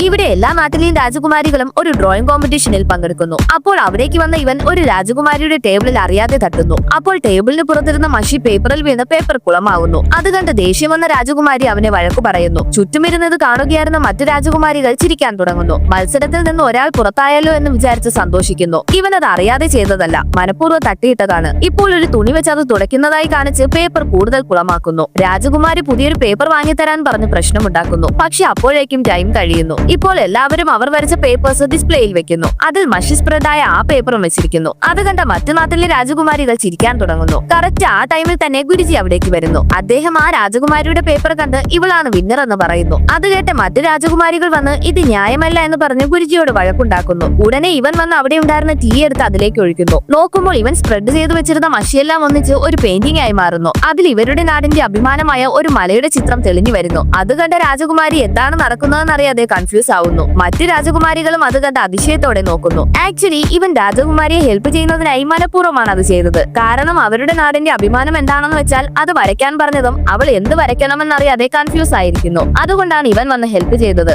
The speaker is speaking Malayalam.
ഇവിടെ എല്ലാ നാട്ടിലെയും രാജകുമാരികളും ഒരു ഡ്രോയിങ് കോമ്പറ്റീഷനിൽ പങ്കെടുക്കുന്നു. അപ്പോൾ അവിടേക്ക് വന്ന ഇവൻ ഒരു രാജകുമാരിയുടെ ടേബിളിൽ അറിയാതെ തട്ടുന്നു. അപ്പോൾ ടേബിളിന് പുറത്തിരുന്ന മഷി പേപ്പറിൽ വീണ് പേപ്പർ കുളമാവുന്നു. അത് കണ്ട് ദേഷ്യം വന്ന രാജകുമാരി അവനെ വഴക്കു പറയുന്നു. ചുറ്റുമിരുന്നത് കാണുകയായിരുന്ന മറ്റു രാജകുമാരികൾ ചിരിക്കാൻ തുടങ്ങുന്നു. മത്സരത്തിൽ നിന്ന് ഒരാൾ പുറത്തായല്ലോ എന്ന് വിചാരിച്ച് സന്തോഷിക്കുന്നു. ഇവൻ അത് അറിയാതെ ചെയ്തതല്ല, മനഃപൂർവ്വം തട്ടിയിട്ടതാണ്. ഇപ്പോൾ ഒരു തുണി വെച്ച് അത് തുടയ്ക്കുന്നതായി കാണിച്ച് പേപ്പർ കൂടുതൽ കുളമാക്കുന്നു. രാജകുമാരി പുതിയൊരു പേപ്പർ വാങ്ങിത്തരാൻ പറഞ്ഞ് പ്രശ്നമുണ്ടാക്കുന്നു. പക്ഷെ അപ്പോഴേക്കും ടൈം കഴിയുന്നു. ഇപ്പോൾ എല്ലാവരും അവർ വരച്ച പേപ്പേഴ്സ് ഡിസ്പ്ലേയിൽ വെക്കുന്നു. അതിൽ മഷി സ്പ്രെഡായ ആ പേപ്പറും വെച്ചിരിക്കുന്നു. അത് കണ്ട മറ്റു നാട്ടിലെ രാജകുമാരികൾ ചിരിക്കാൻ തുടങ്ങുന്നു. കറക്റ്റ് ആ ടൈമിൽ തന്നെ ഗുരുജി അവിടേക്ക് വരുന്നു. അദ്ദേഹം ആ രാജകുമാരിയുടെ പേപ്പർ കണ്ട് ഇവളാണ് വിന്നർ എന്ന് പറയുന്നു. അത് കേട്ട് മറ്റു രാജകുമാരികൾ വന്ന് ഇത് ന്യായമല്ല എന്ന് പറഞ്ഞ് ഗുരുജിയോട് വഴക്കുണ്ടാക്കുന്നു. ഉടനെ ഇവൻ വന്ന് അവിടെ ഉണ്ടായിരുന്ന ടീ എടുത്ത് അതിലേക്ക് ഒഴിക്കുന്നു. നോക്കുമ്പോൾ ഇവൻ സ്പ്രെഡ് ചെയ്തു വെച്ചിരുന്ന മഷിയെല്ലാം ഒന്നിച്ച് ഒരു പെയിന്റിംഗ് ആയി മാറുന്നു. അതിൽ ഇവരുടെ നാടിന്റെ അഭിമാനമായ ഒരു മലയുടെ ചിത്രം തെളിഞ്ഞു വരുന്നു. അത് കണ്ട രാജകുമാരി എന്താണ് നടക്കുന്നതെന്നറിയാതെ കൺഫ്യൂസ് ആവുന്നു. മറ്റു രാജകുമാരികളും അത് കണ്ട് അതിശയത്തോടെ നോക്കുന്നു. ആക്ച്വലി ഇവൻ രാജകുമാരിയെ ഹെൽപ്പ് ചെയ്യുന്നതിനായി മനഃപൂർവ്വമാണ് അത് ചെയ്തത്. കാരണം അവരുടെ നാടിന്റെ അഭിമാനം എന്താണെന്ന് വെച്ചാൽ അത് വരയ്ക്കാൻ പറഞ്ഞതും അവൾ എന്ത് വരയ്ക്കണമെന്നറിയാതെ കൺഫ്യൂസ് ആയിരിക്കുന്നു. അതുകൊണ്ടാണ് ഇവൻ വന്ന് ഹെൽപ്പ് ചെയ്തത്.